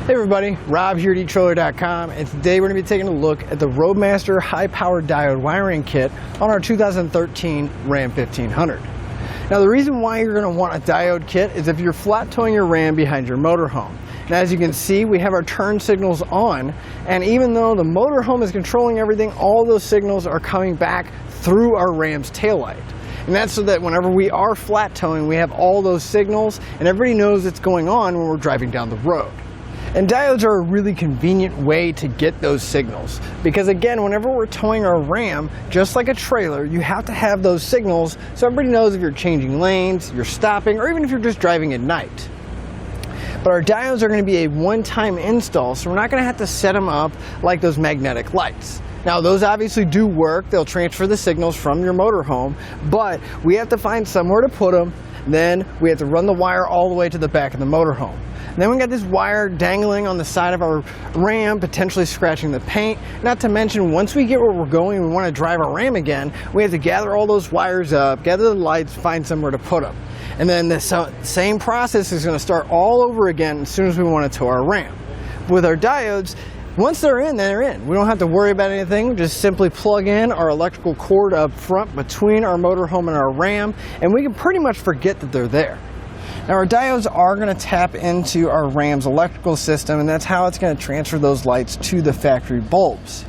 Hey everybody, Rob here at road.And, and today we're going to be taking a look at the Roadmaster high-powered diode wiring kit on our 2013 Ram 1500. Now the reason why you're going to want a diode kit is if you're flat towing your Ram behind your motorhome. Now as you can see, we have our turn signals on, and even though the motorhome is controlling everything, all those signals are coming back through our Ram's taillight. And that's so that whenever we are flat towing, we have all those signals and everybody knows what's going on when we're driving down the road. And diodes are a really convenient way to get those signals because, again, whenever we're towing our Ram, just like a trailer, you have to have those signals so everybody knows if you're changing lanes, you're stopping, or even if you're just driving at night. But our diodes are going to be a one-time install, so we're not going to have to set them up like those magnetic lights. Now those obviously do work, they'll transfer the signals from your motorhome, but we have to find somewhere to put them, then we have to run the wire all the way to the back of the motorhome. And then we got this wire dangling on the side of our Ram, potentially scratching the paint. Not to mention, once we get where we're going and we want to drive our Ram again, we have to gather all those wires up, gather the lights, find somewhere to put them. And then the same process is going to start all over again as soon as we want to tow our Ram. With our diodes, once they're in, they're in. We don't have to worry about anything. We just simply plug in our electrical cord up front between our motorhome and our Ram, and we can pretty much forget that they're there. Now our diodes are going to tap into our Ram's electrical system, and that's how it's going to transfer those lights to the factory bulbs.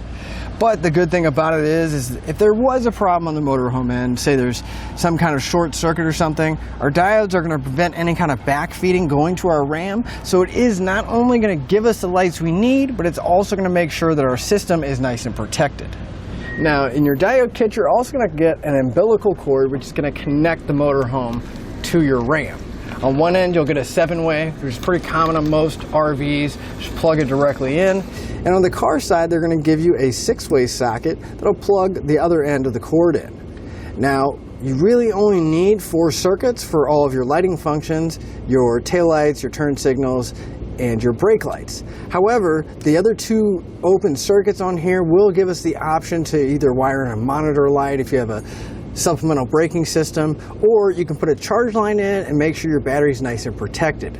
But the good thing about it is if there was a problem on the motorhome end, say there's some kind of short circuit or something, our diodes are going to prevent any kind of backfeeding going to our Ram. So it is not only going to give us the lights we need, but it's also going to make sure that our system is nice and protected. Now in your diode kit, you're also going to get an umbilical cord, which is going to connect the motorhome to your Ram. On one end, you'll get a 7-way, which is pretty common on most RVs. Just plug it directly in. And on the car side, they're going to give you a 6-way socket that'll plug the other end of the cord in. Now, you really only need 4 circuits for all of your lighting functions, your taillights, your turn signals, and your brake lights. However, the other 2 open circuits on here will give us the option to either wire in a monitor light if you have a supplemental braking system, or you can put a charge line in and make sure your battery's nice and protected.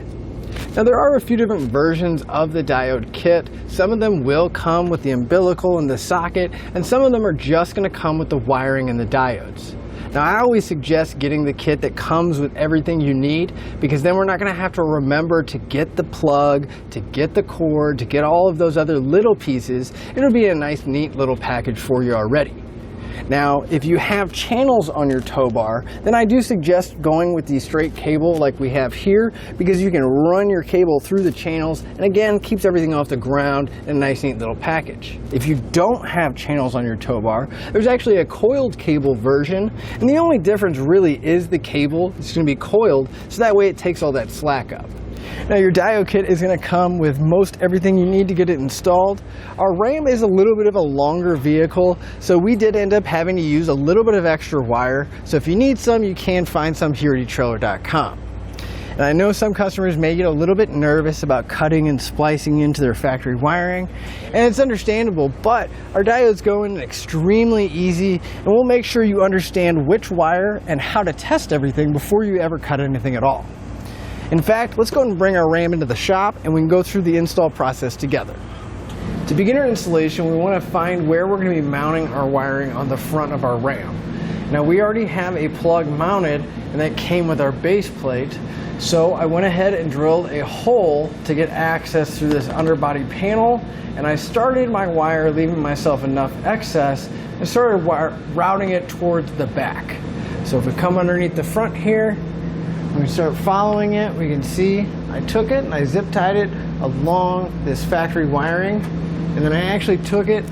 Now there are a few different versions of the diode kit. Some of them will come with the umbilical and the socket, and some of them are just going to come with the wiring and the diodes. Now I always suggest getting the kit that comes with everything you need, because then we're not going to have to remember to get the plug, to get the cord, to get all of those other little pieces. It'll be a nice neat little package for you already. Now, if you have channels on your tow bar, then I do suggest going with the straight cable like we have here, because you can run your cable through the channels and again keeps everything off the ground in a nice neat little package. If you don't have channels on your tow bar, there's actually a coiled cable version, and the only difference really is the cable. It's going to be coiled, so that way it takes all that slack up. Now your diode kit is going to come with most everything you need to get it installed. Our Ram is a little bit of a longer vehicle, so we did end up having to use a little bit of extra wire. So if you need some, you can find some here at trailer.com. And I know some customers may get a little bit nervous about cutting and splicing into their factory wiring, and it's understandable, but our diodes go in extremely easy, and we'll make sure you understand which wire and how to test everything before you ever cut anything at all. In fact, let's go ahead and bring our Ram into the shop and we can go through the install process together. To begin our installation, we want to find where we're going to be mounting our wiring on the front of our Ram. Now we already have a plug mounted, and that came with our base plate, so I went ahead and drilled a hole to get access through this underbody panel, and I started my wire leaving myself enough excess and started routing it towards the back. So if we come underneath the front here, when we start following it, we can see I took it and I zip tied it along this factory wiring, and then I actually took it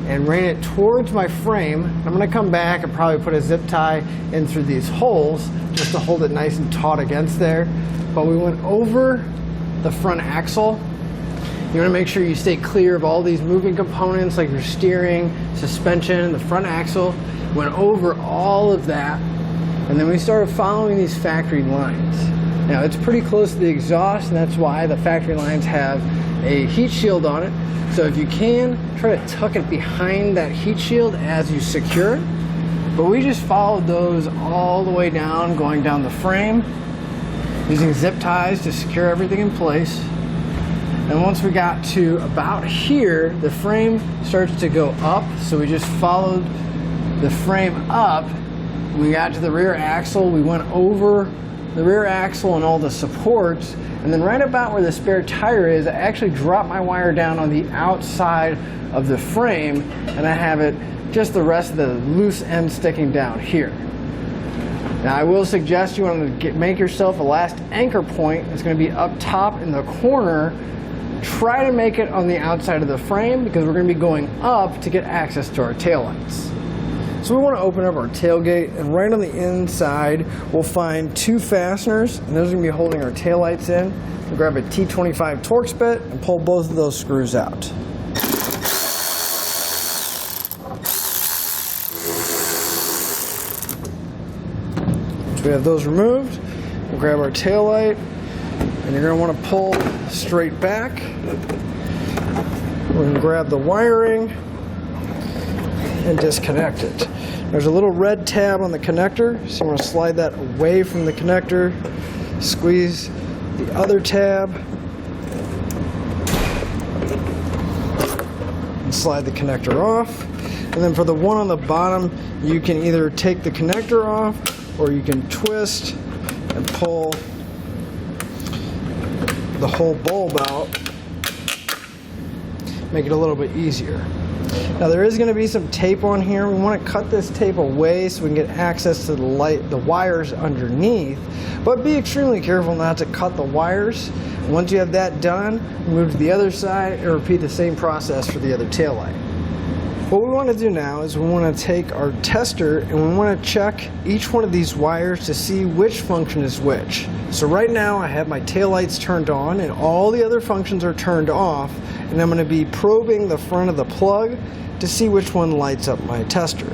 and ran it towards my frame. I'm going to come back and probably put a zip tie in through these holes just to hold it nice and taut against there. But we went over the front axle. You want to make sure you stay clear of all these moving components like your steering, suspension, the front axle. Went over all of that. And then we started following these factory lines. Now it's pretty close to the exhaust, and that's why the factory lines have a heat shield on it. So if you can, try to tuck it behind that heat shield as you secure it. But we just followed those all the way down, going down the frame, using zip ties to secure everything in place. And once we got to about here, the frame starts to go up. So we just followed the frame up. When we got to the rear axle, we went over the rear axle and all the supports. And then right about where the spare tire is, I actually dropped my wire down on the outside of the frame, and I have it just the rest of the loose end sticking down here. Now I will suggest you want to make yourself a last anchor point. It's going to be up top in the corner. Try to make it on the outside of the frame because we're going to be going up to get access to our taillights. So we want to open up our tailgate, and right on the inside we'll find two fasteners, and those are going to be holding our taillights in. We'll grab a T25 Torx bit and pull both of those screws out. So we have those removed. We'll grab our taillight, and you're going to want to pull straight back. We're going to grab the wiring and disconnect it. There's a little red tab on the connector, so you want to slide that away from the connector, squeeze the other tab, and slide the connector off. And then for the one on the bottom, you can either take the connector off or you can twist and pull the whole bulb out, make it a little bit easier. Now there is going to be some tape on here. We want to cut this tape away so we can get access to the wires underneath, but be extremely careful not to cut the wires. Once you have that done, move to the other side and repeat the same process for the other taillight. What we want to do now is we want to take our tester and we want to check each one of these wires to see which function is which. So right now I have my taillights turned on and all the other functions are turned off, and I'm going to be probing the front of the plug to see which one lights up my tester.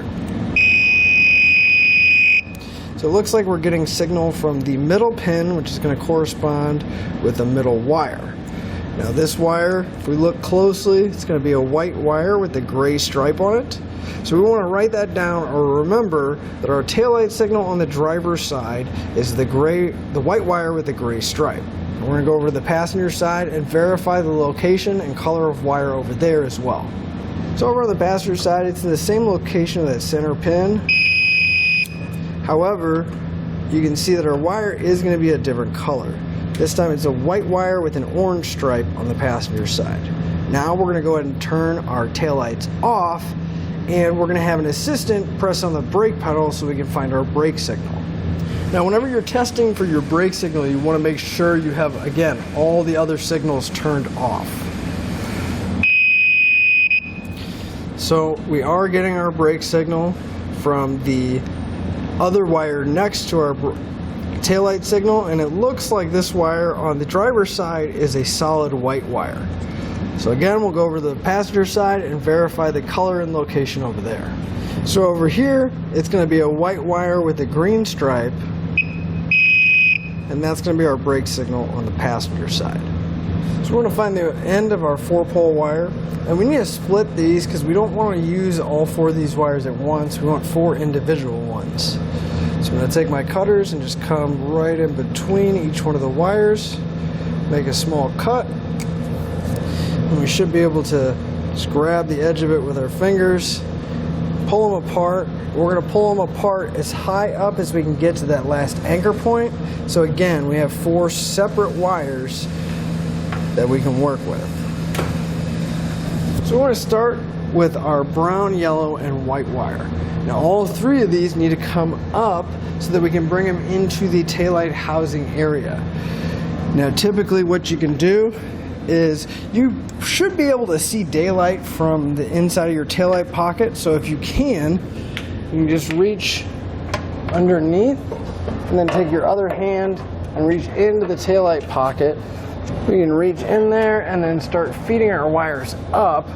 So it looks like we're getting signal from the middle pin, which is going to correspond with the middle wire. Now this wire, if we look closely, it's going to be a white wire with a gray stripe on it. So we want to write that down, or remember that our taillight signal on the driver's side is the white wire with the gray stripe. We're going to go over to the passenger side and verify the location and color of wire over there as well. So over on the passenger side, it's in the same location of that center pin. However, you can see that our wire is going to be a different color. This time it's a white wire with an orange stripe on the passenger side. Now we're going to go ahead and turn our taillights off, and we're going to have an assistant press on the brake pedal so we can find our brake signal. Now whenever you're testing for your brake signal, you want to make sure you have, again, all the other signals turned off. So we are getting our brake signal from the other wire next to our taillight signal, and it looks like this wire on the driver's side is a solid white wire. So again, we'll go over to the passenger side and verify the color and location over there. So over here, it's going to be a white wire with a green stripe, and that's going to be our brake signal on the passenger side. So we're going to find the end of our 4-pole wire, and we need to split these because we don't want to use all 4 of these wires at once. We want 4 individual ones. So I'm going to take my cutters and just come right in between each one of the wires, make a small cut, and we should be able to just grab the edge of it with our fingers, pull them apart. We're going to pull them apart as high up as we can get to that last anchor point. So again, we have 4 separate wires that we can work with. So we're going to start with our brown, yellow, and white wire. Now all 3 of these need to come up so that we can bring them into the taillight housing area. Now typically what you can do is you should be able to see daylight from the inside of your taillight pocket. So if you can just reach underneath and then take your other hand and reach into the taillight pocket. We can reach in there and then start feeding our wires up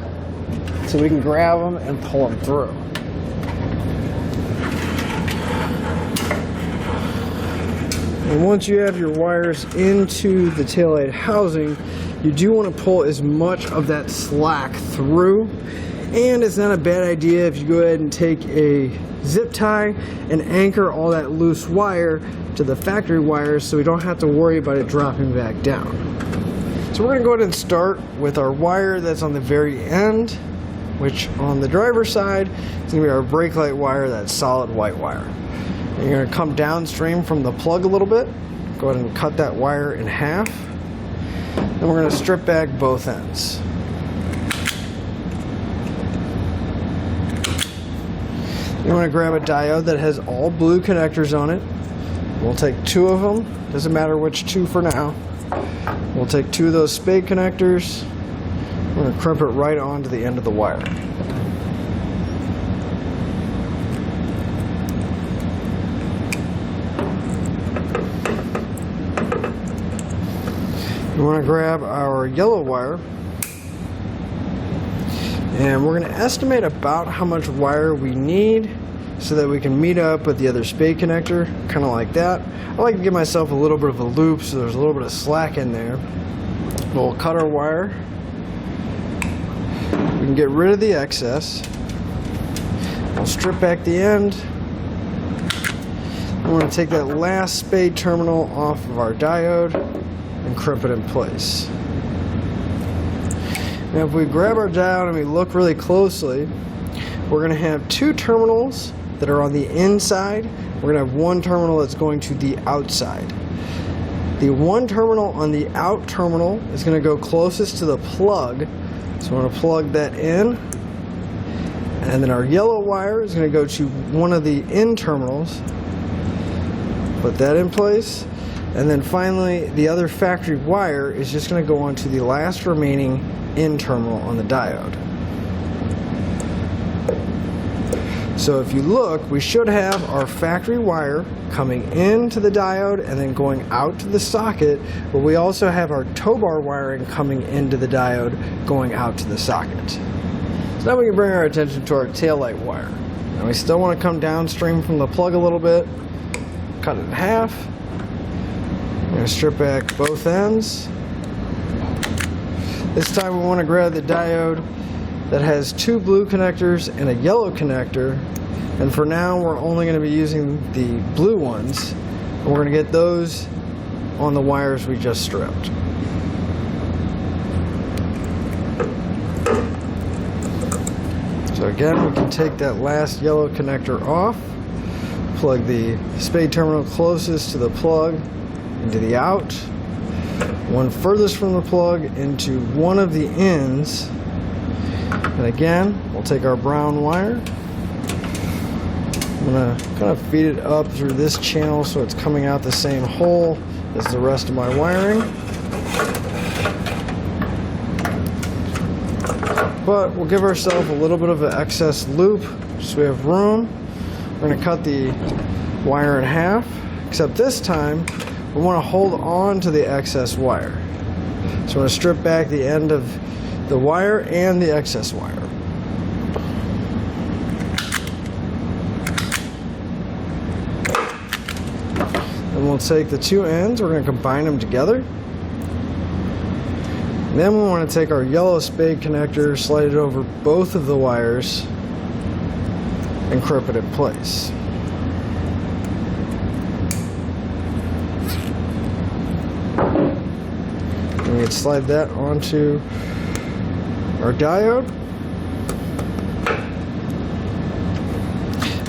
so we can grab them and pull them through. And once you have your wires into the taillight housing, you do want to pull as much of that slack through. And it's not a bad idea if you go ahead and take a zip tie and anchor all that loose wire to the factory wires so we don't have to worry about it dropping back down. So we're going to go ahead and start with our wire that's on the very end, which on the driver's side is going to be our brake light wire, that solid white wire. And you're going to come downstream from the plug a little bit, go ahead and cut that wire in half. Then we're going to strip back both ends. You want to grab a diode that has all blue connectors on it. We'll take 2 of them, doesn't matter which 2 for now. We'll take 2 of those spade connectors. We're going to crimp it right onto the end of the wire. We want to grab our yellow wire, and we're going to estimate about how much wire we need so that we can meet up with the other spade connector, kind of like that. I like to give myself a little bit of a loop so there's a little bit of slack in there. We'll cut our wire. We can get rid of the excess. We'll strip back the end. We're going to take that last spade terminal off of our diode and crimp it in place. Now if we grab our diode and we look really closely, we're going to have 2 terminals that are on the inside. We're going to have 1 terminal that's going to the outside. The 1 terminal on the out terminal is going to go closest to the plug, so we're going to plug that in. And then our yellow wire is going to go to one of the in terminals. Put that in place. And then finally, the other factory wire is just going to go onto the last remaining in terminal on the diode. So if you look, we should have our factory wire coming into the diode and then going out to the socket, but we also have our tow bar wiring coming into the diode going out to the socket. So now we can bring our attention to our taillight wire. Now we still want to come downstream from the plug a little bit, cut it in half. We're going to strip back both ends. This time we want to grab the diode that has 2 blue connectors and a yellow connector, and for now we're only going to be using the blue ones, and we're going to get those on the wires we just stripped. So again, we can take that last yellow connector off, plug the spade terminal closest to the plug into the out, one furthest from the plug into one of the ends. And again, we'll take our brown wire. I'm going to kind of feed it up through this channel so it's coming out the same hole as the rest of my wiring. But we'll give ourselves a little bit of an excess loop so we have room. We're going to cut the wire in half, except this time we want to hold on to the excess wire. So I'm going to strip back the end of the wire and the excess wire. Then we'll take the 2 ends, we're going to combine them together. And then we want to take our yellow spade connector, slide it over both of the wires, and crimp it in place. And we can slide that onto our diode.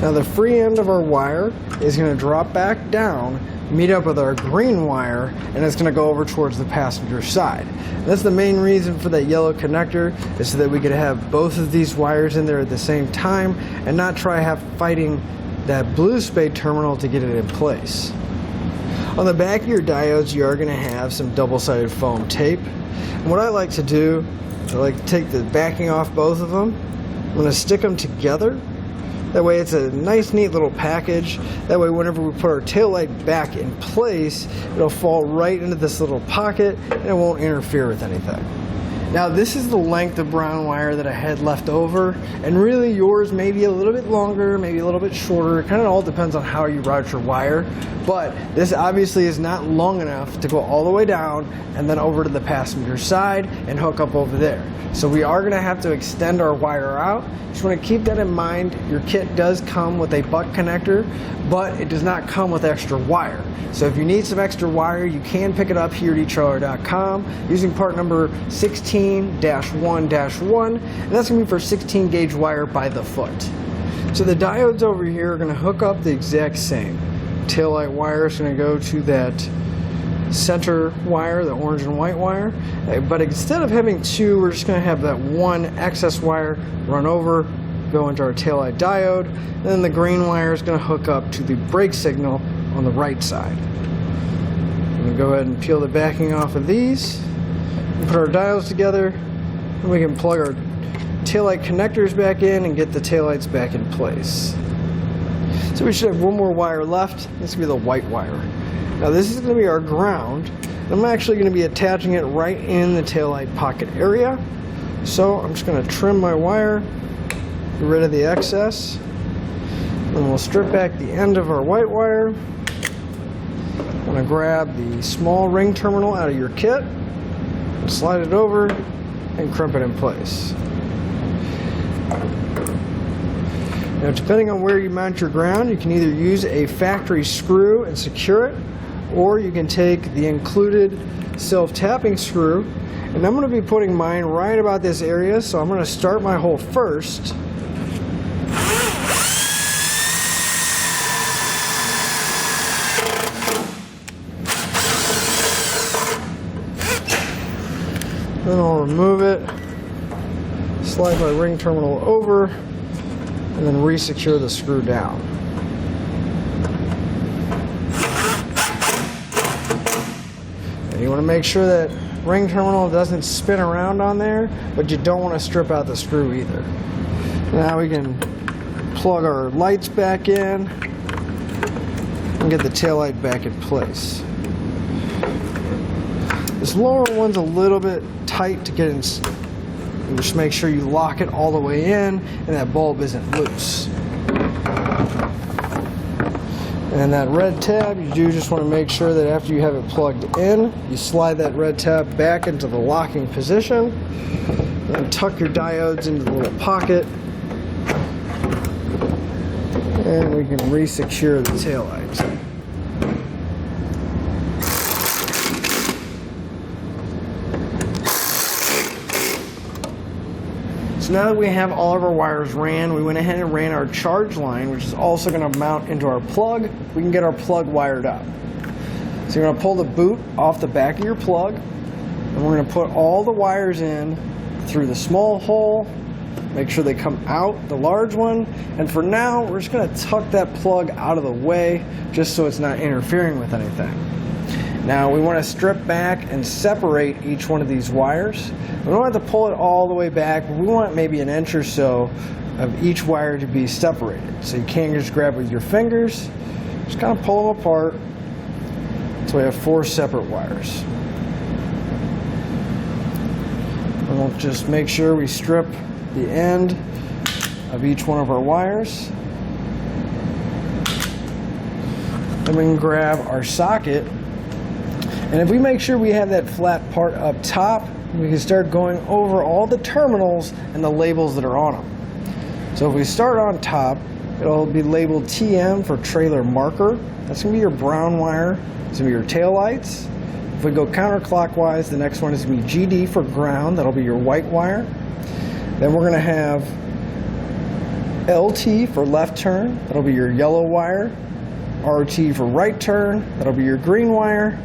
Now the free end of our wire is going to drop back down, meet up with our green wire, and it's going to go over towards the passenger side. And that's the main reason for that yellow connector, is so that we could have both of these wires in there at the same time and not try fighting that blue spade terminal to get it in place. On the back of your diodes, you are going to have some double-sided foam tape. And what I like to do, I like to take the backing off both of them. I'm going to stick them together. That way it's a nice, neat little package. That way whenever we put our taillight back in place, it'll fall right into this little pocket and it won't interfere with anything. Now this is the length of brown wire that I had left over, and really yours may be a little bit longer, maybe a little bit shorter. It kind of all depends on how you route your wire, but this obviously is not long enough to go all the way down and then over to the passenger side and hook up over there. So we are going to have to extend our wire out. Just want to keep that in mind. Your kit does come with a butt connector, but it does not come with extra wire. So if you need some extra wire, you can pick it up here at etrailer.com using part number 16-1-1, and that's going to be for 16 gauge wire by the foot. So the diodes over here are going to hook up the exact same. Taillight wire is going to go to that center wire, the orange and white wire, but instead of having two, we're just going to have that one excess wire run over, go into our taillight diode, and then the green wire is going to hook up to the brake signal on the right side. I'm going to go ahead and peel the backing off of these, put our diodes together, and we can plug our taillight connectors back in and get the taillights back in place. So we should have one more wire left. This will be the white wire. Now this is going to be our ground. I'm actually going to be attaching it right in the taillight pocket area. So I'm just going to trim my wire, get rid of the excess, and we'll strip back the end of our white wire. I'm going to grab the small ring terminal out of your kit, slide it over, and crimp it in place. Now depending on where you mount your ground, you can either use a factory screw and secure it, or you can take the included self-tapping screw, and I'm going to be putting mine right about this area, so I'm going to start my hole first. Then I'll remove it, slide my ring terminal over, and then re-secure the screw down. And you want to make sure that ring terminal doesn't spin around on there, but you don't want to strip out the screw either. Now we can plug our lights back in and get the taillight back in place. This lower one's a little bit tight to get in. Just make sure you lock it all the way in and that bulb isn't loose. And that red tab, you do just want to make sure that after you have it plugged in, you slide that red tab back into the locking position and tuck your diodes into the little pocket, and we can re-secure the taillights. So now that we have all of our wires ran, we went ahead and ran our charge line, which is also going to mount into our plug. We can get our plug wired up. So you're going to pull the boot off the back of your plug, and we're going to put all the wires in through the small hole, make sure they come out the large one, and for now we're just going to tuck that plug out of the way just so it's not interfering with anything. Now we want to strip back and separate each one of these wires. We don't have to pull it all the way back, but we want maybe an inch or so of each wire to be separated. So you can't just grab with your fingers, just kind of pull them apart. So we have 4 separate wires. And we'll just make sure we strip the end of each one of our wires. Then we can grab our socket. And if we make sure we have that flat part up top, we can start going over all the terminals and the labels that are on them. So if we start on top, it'll be labeled TM for trailer marker. That's going to be your brown wire. It's going to be your tail lights. If we go counterclockwise, the next one is going to be GD for ground. That'll be your white wire. Then we're going to have LT for left turn. That'll be your yellow wire. RT for right turn. That'll be your green wire.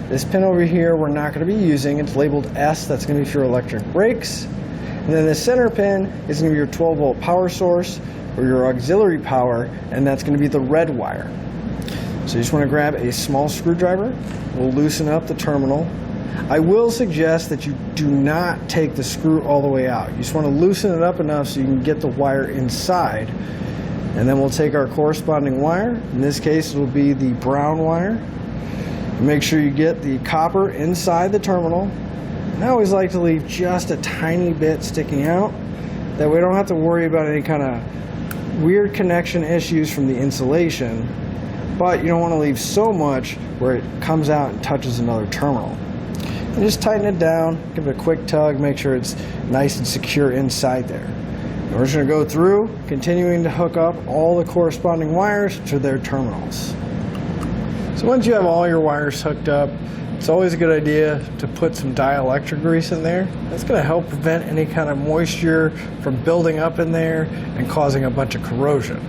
This pin over here we're not going to be using. It's labeled S. That's going to be for your electric brakes. And then the center pin is going to be your 12-volt power source or your auxiliary power, and that's going to be the red wire. So you just want to grab a small screwdriver. We'll loosen up the terminal. I will suggest that you do not take the screw all the way out. You just want to loosen it up enough so you can get the wire inside. And then we'll take our corresponding wire. In this case, it will be the brown wire. Make sure you get the copper inside the terminal. And I always like to leave just a tiny bit sticking out. That way we don't have to worry about any kind of weird connection issues from the insulation. But you don't want to leave so much where it comes out and touches another terminal. And just tighten it down, give it a quick tug, make sure it's nice and secure inside there. And we're just going to go through, continuing to hook up all the corresponding wires to their terminals. So once you have all your wires hooked up, it's always a good idea to put some dielectric grease in there. That's going to help prevent any kind of moisture from building up in there and causing a bunch of corrosion.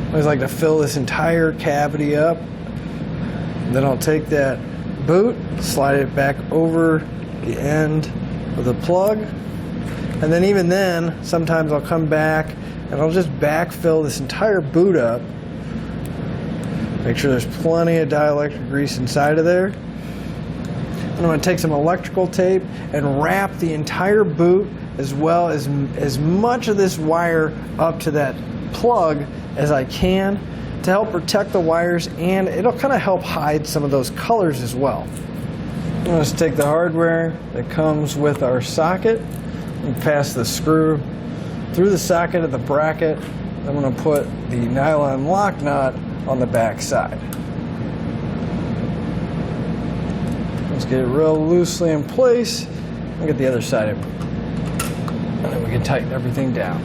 I always like to fill this entire cavity up. And then I'll take that boot, slide it back over the end of the plug, and then even then sometimes I'll come back and I'll just backfill this entire boot up, make sure there's plenty of dielectric grease inside of there. And I'm going to take some electrical tape and wrap the entire boot as well as much of this wire up to that plug as I can to help protect the wires, and it'll kind of help hide some of those colors as well. I'll just take the hardware that comes with our socket and pass the screw through the socket of the bracket. I'm going to put the nylon lock nut on the back side. Let's get it real loosely in place and get the other side in. And then we can tighten everything down.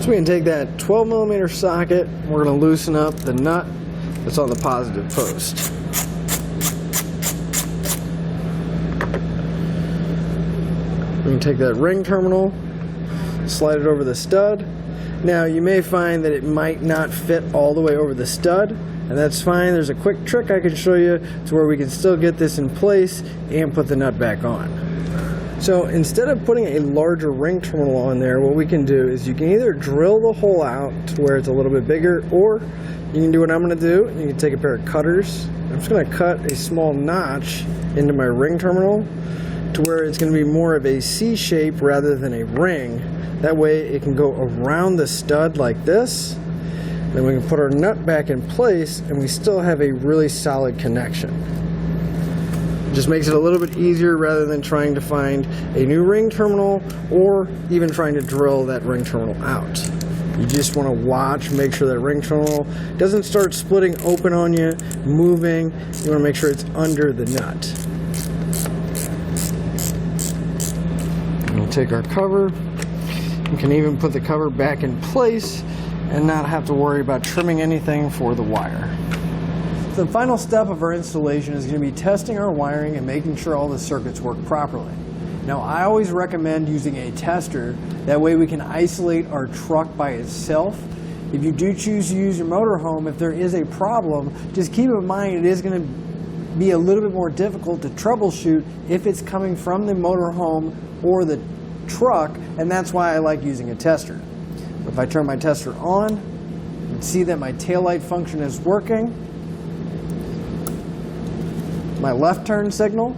So we can take that 12mm socket, we're going to loosen up the nut that's on the positive post. We can take that ring terminal, slide it over the stud. Now you may find that it might not fit all the way over the stud, and that's fine. There's a quick trick I can show you to where we can still get this in place and put the nut back on. So instead of putting a larger ring terminal on there, what we can do is you can either drill the hole out to where it's a little bit bigger, or you can do what I'm going to do. You can take a pair of cutters. I'm just going to cut a small notch into my ring terminal to where it's going to be more of a C shape rather than a ring. That way it can go around the stud like this. Then we can put our nut back in place and we still have a really solid connection. Just makes it a little bit easier rather than trying to find a new ring terminal or even trying to drill that ring terminal out. You just want to watch, make sure that ring terminal doesn't start splitting open on you, moving. You want to make sure it's under the nut. And we'll take our cover. We can even put the cover back in place and not have to worry about trimming anything for the wire. The final step of our installation is going to be testing our wiring and making sure all the circuits work properly. Now, I always recommend using a tester. That way we can isolate our truck by itself. If you do choose to use your motorhome, if there is a problem, just keep in mind it is going to be a little bit more difficult to troubleshoot if it's coming from the motorhome or the truck, and that's why I like using a tester. If I turn my tester on, you can see that my taillight function is working. My left turn signal,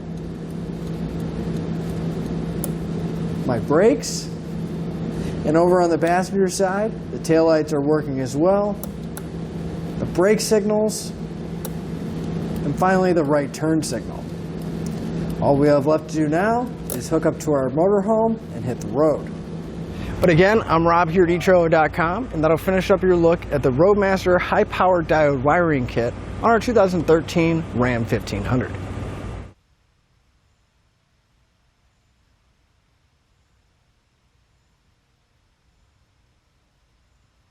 my brakes, and over on the passenger side, the taillights are working as well, the brake signals, and finally the right turn signal. All we have left to do now is hook up to our motorhome and hit the road. But again, I'm Rob here at eTrailer.com, and that'll finish up your look at the Roadmaster high-power diode wiring kit on our 2013 Ram 1500.